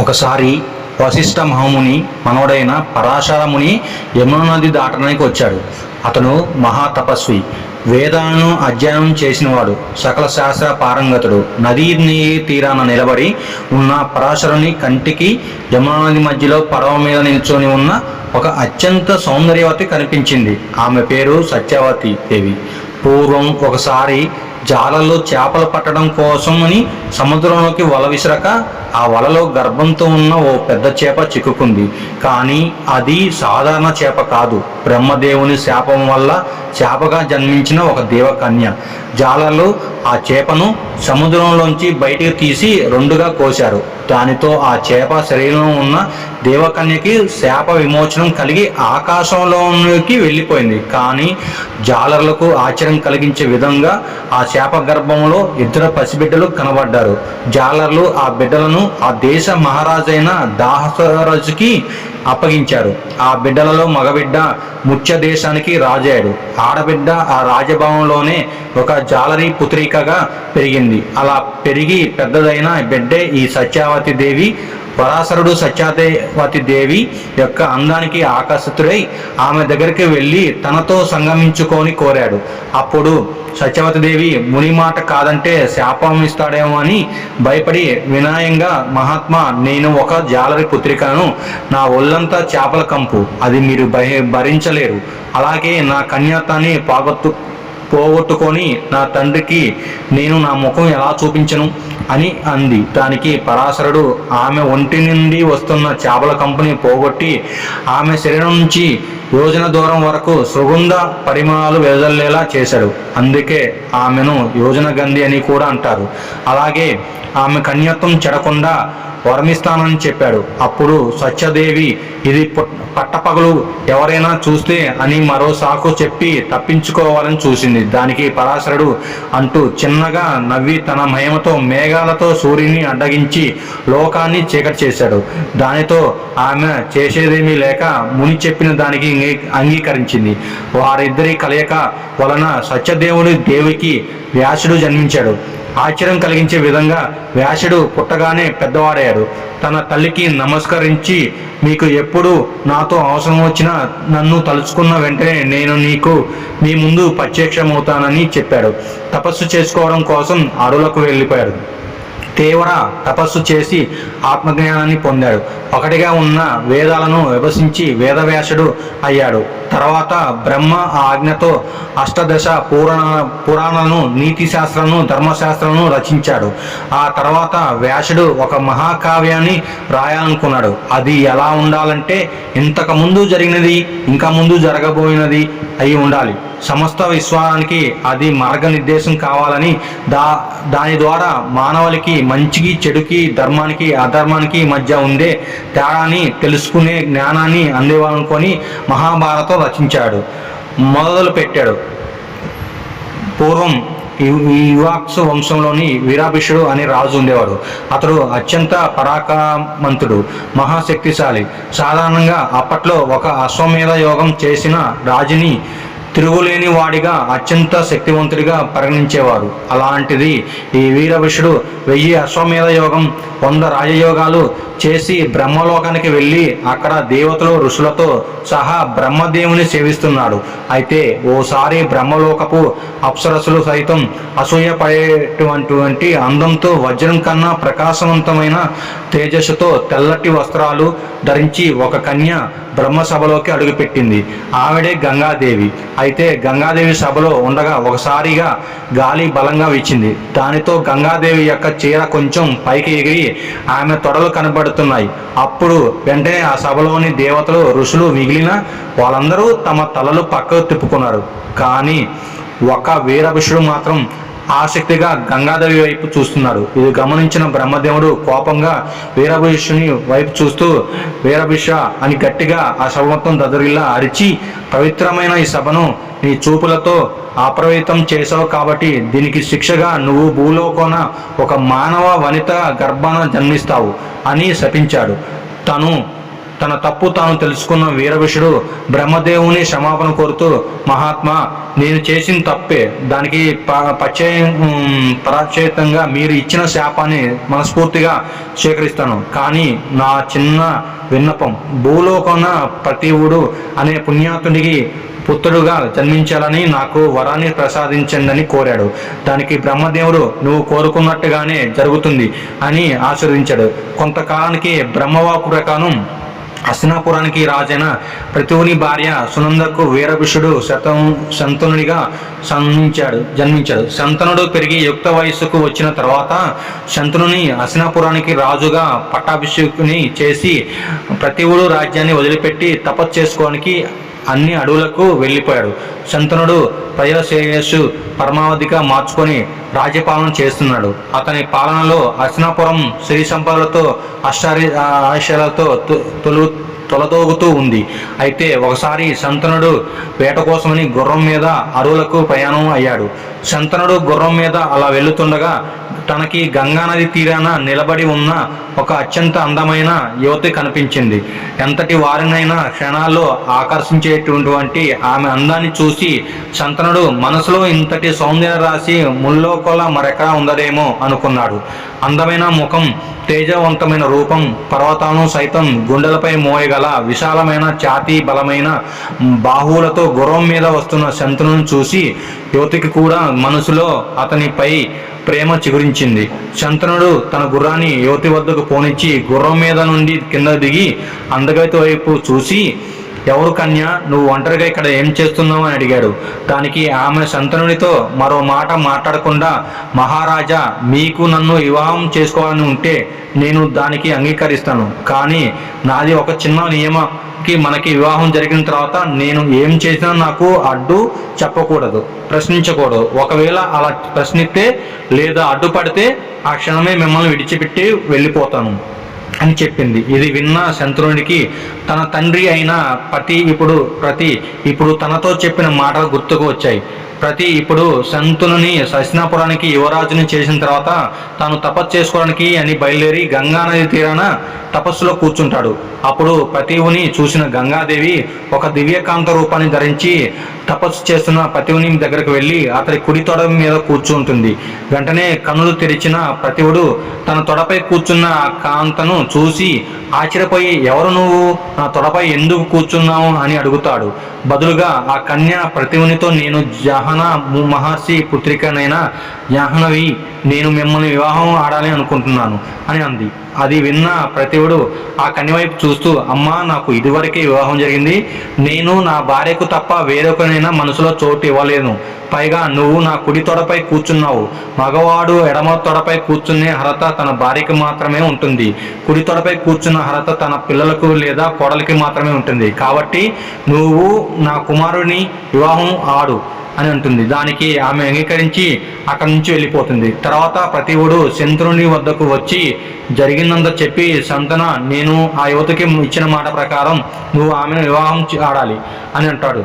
ఒకసారి వశిష్ఠ మహాముని మనవడైన పరాశర ముని యమున నది దాటడానికి వచ్చాడు. అతను మహాతపస్వి, వేదాలను అధ్యయనం చేసినవాడు, సకల శాస్త్ర పారంగతుడు. నదీ తీరాన నిలబడి ఉన్న పరాశరుని కంటికి యమున నది మధ్యలో పడవ మీద నిల్చొని ఉన్న ఒక అత్యంత సౌందర్యవతి కనిపించింది. ఆమె పేరు సత్యవతి దేవి. పూర్వం ఒకసారి జాలల్లో చేపలు పట్టడం కోసమని సముద్రంలోకి వల విసరక ఆ వలలో గర్భంతో ఉన్న ఓ పెద్ద చేప చిక్కుకుంది. కానీ అది సాధారణ చేప కాదు, బ్రహ్మదేవుని శాపం వల్ల చేపగా జన్మించిన ఒక దేవకన్య. జాలర్లు ఆ చేపను సముద్రంలోంచి బయటికి తీసి రెండుగా కోశారు. దానితో ఆ చేప శరీరంలో ఉన్న దేవకన్యకి శాప విమోచనం కలిగి ఆకాశంలోకి వెళ్ళిపోయింది. కానీ జాలర్లకు ఆశ్చర్యం కలిగించే విధంగా ఆ చేప గర్భంలో ఇద్దరు పసిబిడ్డలు కనబడ్డారు. జాలర్లు ఆ బిడ్డలను ఆ దేశ మహారాజైన దాసరాజుకి అప్పగించారు. ఆ బిడ్డలలో మగబిడ్డ ముత్య దేశానికి రాజాడు. ఆడబిడ్డ ఆ రాజభవనంలోనే ఒక జాలరి పుత్రికగా పెరిగింది. అలా పెరిగి పెద్దదైన బిడ్డే ఈ సత్యావతి దేవి. పరాశరుడు సత్యావతి దేవి యొక్క అందానికి ఆకర్షితుడై ఆమె దగ్గరికి వెళ్ళి తనతో సంగమించుకొని కోరాడు. అప్పుడు సత్యవతి దేవి ముని మాట కాదంటే శాపం ఇస్తాడేమో అని భయపడి వినయంగా, మహాత్మా, నేను ఒక జాలరి పుత్రికను, నా ఒళ్ళంతా చేపల కంపు, అది మీరు భరించలేరు. అలాగే నా కన్యాతాన్ని పోగొట్టుకొని నా తండ్రికి నేను నా ముఖం ఎలా చూపించను అని అంది. దానికి పరాశరుడు ఆమె ఒంటి నుండి వస్తున్న చేపల కంపుని పోగొట్టి ఆమె శరీరం నుంచి యోజన దూరం వరకు సుగంధ పరిమళాలు వెదజల్లేలా చేశాడు. అందుకే ఆమెను యోజన గంధి అని కూడా అంటారు. అలాగే ఆమె కన్యత్వం చెడకుండా వరమిస్తానని చెప్పాడు. అప్పుడు సత్యదేవి ఇది పట్టపగలు ఎవరైనా చూస్తే అని మరో సాకు చెప్పి తప్పించుకోవాలని చూసింది. దానికి పరాశరుడు అంటూ చిన్నగా నవ్వి తన మహిమతో మేఘాలతో సూర్యుని అడ్డగించి లోకాన్ని చీకటి చేశాడు. దానితో ఆమె చేసేదేమీ లేక ముని చెప్పిన దానికి అంగీకరించింది. వారిద్దరి కలయిక వలన సత్యదేవుడి దేవికి వ్యాసుడు జన్మించాడు. ఆశ్చర్యం కలిగించే విధంగా వ్యాసుడు పుట్టగానే పెద్దవాడయ్యాడు. తన తల్లికి నమస్కరించి, మీకు ఎప్పుడు నాతో అవసరం వచ్చినా నన్ను తలుచుకున్న వెంటనే నేను మీ ముందు ప్రత్యక్షమవుతానని చెప్పాడు. తపస్సు చేసుకోవడం కోసం అడవులకు వెళ్ళిపోయాడు. తీవ్ర తపస్సు చేసి ఆత్మజ్ఞానాన్ని పొందాడు. ఒకటిగా ఉన్న వేదాలను విభజించి వేదవ్యాసుడు అయ్యాడు. తర్వాత బ్రహ్మ ఆజ్ఞతో అష్టదశ పురాణాలను, నీతి శాస్త్రాలను, ధర్మశాస్త్రాలను రచించాడు. ఆ తర్వాత వ్యాసుడు ఒక మహాకావ్యాన్ని రాయాలనుకున్నాడు. అది ఎలా ఉండాలంటే ఇంతకు ముందు జరిగినది ఇంకా ముందు జరగబోయినది అయి ఉండాలి. సమస్త విశ్వానికి అది మార్గనిర్దేశం కావాలని, దాని ద్వారా మానవులకి మంచికి చెడుకి, ధర్మానికి అధర్మానికి మధ్య ఉండే తేడాని తెలుసుకునే జ్ఞానాన్ని అందేవాలనుకొని మహాభారతం రచించాడు, మొదలు పెట్టాడు. పూర్వం ఇవాక్సు వంశంలోని వీరాభిషుడు అనే రాజు ఉండేవాడు. అతడు అత్యంత పరాక్రమంతుడు, మహాశక్తిశాలి. సాధారణంగా అప్పట్లో ఒక అశ్వమేధ యోగం చేసిన రాజుని తిరుగులేని వాడిగా అత్యంత శక్తివంతుడిగా పరిగణించేవారు. అలాంటిది ఈ వీరభిషుడు 1000 అశ్వమేధ యోగం, 100 రాజయోగాలు చేసి బ్రహ్మలోకానికి వెళ్ళి అక్కడ దేవతలు ఋషులతో సహా బ్రహ్మదేవుని సేవిస్తున్నాడు. అయితే ఓసారి బ్రహ్మలోకపు అప్సరసులు సైతం అసూయపడేటువంటి అందంతో, వజ్రం కన్నా ప్రకాశవంతమైన తేజస్సుతో తెల్లటి వస్త్రాలు ధరించి ఒక కన్య బ్రహ్మసభలోకి అడుగుపెట్టింది. ఆవిడే గంగాదేవి. అయితే గంగాదేవి సభలో ఉండగా ఒకసారిగా గాలి బలంగా వీచింది. దానితో గంగాదేవి యొక్క చీర కొంచెం పైకి ఎగిరి ఆమె తొడలు కనబడుతున్నాయి. అప్పుడు వెంటనే ఆ సభలోని దేవతలు, ఋషులు మిగిలిన వాళ్ళందరూ తమ తలలు పక్కకు తిప్పుకున్నారు. కానీ ఒక వీరభిషుడు మాత్రం ఆసక్తిగా గంగాదేవి వైపు చూస్తున్నాడు. ఇది గమనించిన బ్రహ్మదేవుడు కోపంగా వీరభిషుని వైపు చూస్తూ, వీరభిష అని గట్టిగా ఆ సభ మొత్తం దదరిల్లా అరిచి, పవిత్రమైన ఈ సభను నీ చూపులతో అప్రవిత్రం చేసావు కాబట్టి దీనికి శిక్షగా నువ్వు భూలోకాన ఒక మానవ వనిత గర్భాన జన్మిస్తావు అని శపించాడు. తను తన తప్పు తాను తెలుసుకున్న వీరవిషుడు బ్రహ్మదేవుని క్షమాపణ కోరుతూ, మహాత్మా, నేను చేసిన తప్పే, దానికి పరాచేతంగా మీరు ఇచ్చిన శాపాన్ని మనస్ఫూర్తిగా స్వీకరిస్తాను. కానీ నా చిన్న విన్నపం, భూలోకమున ప్రతివుడు అనే పుణ్యాతునికి పుత్రుడుగా జన్మించాలని నాకు వరాన్ని ప్రసాదించండి కోరాడు. దానికి బ్రహ్మదేవుడు, నువ్వు కోరుకున్నట్టుగానే జరుగుతుంది అని ఆశీర్వదించాడు. కొంతకాలానికి బ్రహ్మవాకు ప్రకారం హస్తినాపురానికి రాజైన ప్రతివుని భార్య సునందకు వీరభుషుడు శంతనుడిగా జన్మించాడు. శంతనుడు పెరిగి యుక్త వయస్సుకు వచ్చిన తర్వాత శంతనుని హస్తినాపురానికి రాజుగా పట్టాభిషేకుని చేసి ప్రతివుడు రాజ్యాన్ని వదిలిపెట్టి తపస్సు చేసుకోవడానికి అన్ని అడవులకు వెళ్ళిపోయాడు. శంతనుడు ప్రజల శ్రేయస్సు పరమావధిగా మార్చుకొని రాజ్యపాలన చేస్తున్నాడు. అతని పాలనలో హస్తినాపురం సిరి సంపదలతో ఆశయాలతో తొలతోగుతూ ఉంది. అయితే ఒకసారి శంతనుడు వేట కోసమని గుర్రం మీద అడవులకు ప్రయాణం అయ్యాడు. శంతనుడు గుర్రం మీద అలా వెళ్తుండగా తనకి గంగానది తీరాన నిలబడి ఉన్న ఒక అత్యంత అందమైన యువతి కనిపించింది. ఎంతటి వారినైనా క్షణాల్లో ఆకర్షించేటువంటి ఆమె అందాన్ని చూసి శంతనుడు మనసులో ఇంతటి సౌందర్య రాశి ముల్లోకొల మరెక్కడా ఉందదేమో అనుకున్నాడు. అందమైన ముఖం, తేజవంతమైన రూపం, పర్వతాలను సైతం గుండెలపై మోయగల విశాలమైన ఛాతీ, బలమైన బాహువులతో గుర్రం మీద వస్తున్న శంతనుని చూసి యువతికి కూడా మనసులో అతనిపై ప్రేమ చిగురించింది. శంతనుడు తన గుర్రాన్ని యువతి వద్దకు పోనిచ్చి గుర్రం మీద నుండి కింద దిగి అందగతి వైపు చూసి, ఎవరు కన్య, నువ్వు ఒంటరిగా ఇక్కడ ఏం చేస్తున్నావు అని అడిగాడు. దానికి ఆమె శంతనుడితో మరో మాట మాట్లాడకుండా, మహారాజా, మీకు నన్ను వివాహం చేసుకోవాలని ఉంటే నేను దానికి అంగీకరిస్తాను. కానీ నాది ఒక చిన్న నియమకి, మనకి వివాహం జరిగిన తర్వాత నేను ఏం చేసినా నాకు అడ్డు చెప్పకూడదు, ప్రశ్నించకూడదు. ఒకవేళ అలా ప్రశ్నిస్తే లేదా అడ్డుపడితే ఆ క్షణమే మిమ్మల్ని విడిచిపెట్టి వెళ్ళిపోతాను అని చెప్పింది. ఇది విన్న శంతనుడికి తన తండ్రి అయిన ప్రతి ఇప్పుడు తనతో చెప్పిన మాటలు గుర్తుకు వచ్చాయి. ఇప్పుడు శంతనుని హస్తినాపురానికి యువరాజుని చేసిన తర్వాత తాను తపస్సు చేసుకోవడానికి అని బయలుదేరి గంగానది తీరాన తపస్సులో కూర్చుంటాడు. అప్పుడు ప్రతివుని చూసిన గంగాదేవి ఒక దివ్యకాంత రూపాన్ని ధరించి తపస్సు చేస్తున్న ప్రతివుని దగ్గరకు వెళ్ళి అతడి కుడి తొడ మీద కూర్చుంటుంది. వెంటనే కన్నులు తెరిచిన ప్రతివుడు తన తొడపై కూర్చున్న ఆ కాంతను చూసి ఆశ్చర్యపోయి, ఎవరు నువ్వు, నా తొడపై ఎందుకు కూర్చున్నావు అని అడుగుతాడు. బదులుగా ఆ కన్య ప్రతివునితో, నేను జహనా మహర్షి పుత్రికనైన జాహ్నవి, నేను మిమ్మల్ని వివాహం ఆడాలి అనుకుంటున్నాను అని అంది. అది విన్న ప్రతివుడు ఆ కన్య వైపు చూస్తూ, అమ్మా, నాకు ఇదివరకే వివాహం జరిగింది. నేను నా భార్యకు తప్ప వేరొకనైనా మనసులో చోటు ఇవ్వలేను. పైగా నువ్వు నా కుడి తొడపై కూర్చున్నావు. మగవాడు ఎడమ తొడపై కూర్చునే అర్హత తన భార్యకి మాత్రమే ఉంటుంది. కుడి తొడపై కూర్చున్న అర్హత తన పిల్లలకు లేదా కోడలికి మాత్రమే ఉంటుంది. కాబట్టి నువ్వు నా కుమారుడిని వివాహం ఆడు అని అంటుంది. దానికి ఆమె అంగీకరించి అక్కడి నుంచి వెళ్ళిపోతుంది. తర్వాత ప్రతివుడు శంతనుని వద్దకు వచ్చి జరిగిందంతా చెప్పి, శంతన, నేను ఆ యువతకి ఇచ్చిన మాట ప్రకారం నువ్వు ఆమెను వివాహం ఆడాలి అని అంటాడు.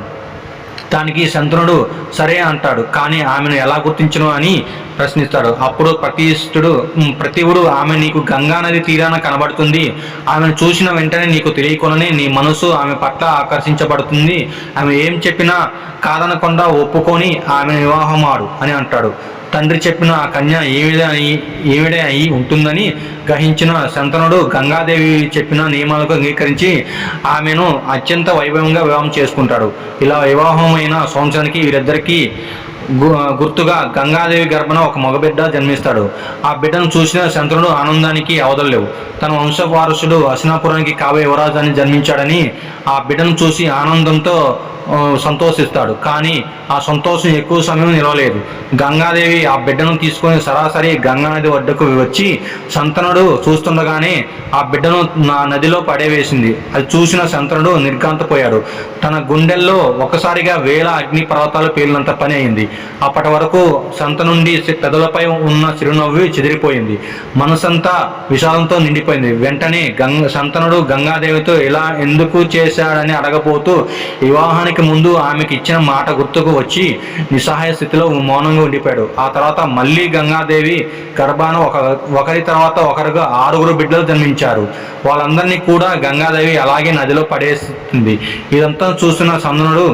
దానికి శంతనుడు సరే అంటాడు. కానీ ఆమెను ఎలా గుర్తించను అని ప్రశ్నిస్తాడు. అప్పుడు ప్రతివుడు, ఆమె నీకు గంగానది తీరాన కనబడుతుంది. ఆమెను చూసిన వెంటనే నీకు తెలియకుండానే నీ మనసు ఆమె పట్ల ఆకర్షించబడుతుంది. ఆమె ఏం చెప్పినా కాదనకుండా ఒప్పుకొని ఆమెను వివాహం ఆడు అని అంటాడు. తండ్రి చెప్పిన ఆ కన్య ఏమిడే అయి ఉంటుందని గ్రహించిన శంతనుడు గంగాదేవి చెప్పిన నియమాలకు అంగీకరించి ఆమెను అత్యంత వైభవంగా వివాహం చేసుకుంటాడు. ఇలా వివాహమైన సంవత్సరానికి వీరిద్దరికీ గుర్తుగా గంగాదేవి గర్భన ఒక మగబిడ్డ జన్మిస్తాడు. ఆ బిడ్డను చూసిన శంతనుడు ఆనందానికి అవధులేవు. తన వంశవారసుడు హస్తినాపురానికి కాబోయే యువరాజాన్ని జన్మించాడని ఆ బిడ్డను చూసి ఆనందంతో సంతోషిస్తాడు. కానీ ఆ సంతోషం ఎక్కువ సమయం నిలవలేదు. గంగాదేవి ఆ బిడ్డను తీసుకొని సరాసరి గంగానది ఒడ్డుకు వచ్చి శంతనుడు చూస్తుండగానే ఆ బిడ్డను నదిలో పడేవేసింది. అది చూసిన శంతనుడు నిర్ఘాంతపోయాడు. తన గుండెల్లో ఒక్కసారిగా వేల అగ్ని పర్వతాలు పేలినంత పని అయింది. అప్పటి వరకు సంత నుండి పెదలపై ఉన్న చిరునవ్వు చెదిరిపోయింది. మనసంతా విషాదంతో నిండిపోయింది. వెంటనే శంతనుడు గంగాదేవితో ఇలా ఎందుకు చేశాడని అడగబోతూ వివాహానికి ముందు ఆమెకి ఇచ్చిన మాట గుర్తుకు వచ్చి నిస్సహాయ స్థితిలో మౌనంగా ఉండిపోయాడు. ఆ తర్వాత మళ్ళీ గంగాదేవి గర్భాన ఒకరి తర్వాత ఒకరుగా 6 బిడ్డలు జన్మించారు. వాళ్ళందరినీ కూడా గంగాదేవి అలాగే నదిలో పడేస్తుంది. ఇదంతా చూస్తున్న సంతనుడు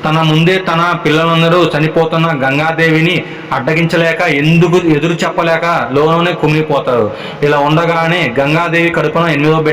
తన ముందే తన పిల్లలందరూ చనిపోతున్న గంగాదేవిని అడ్డగించలేక ఎదురు చెప్పలేక లోనే కుమిలిపోతారు. ఇలా ఉండగానే గంగాదేవి కడుపున 8వ బిడ్డ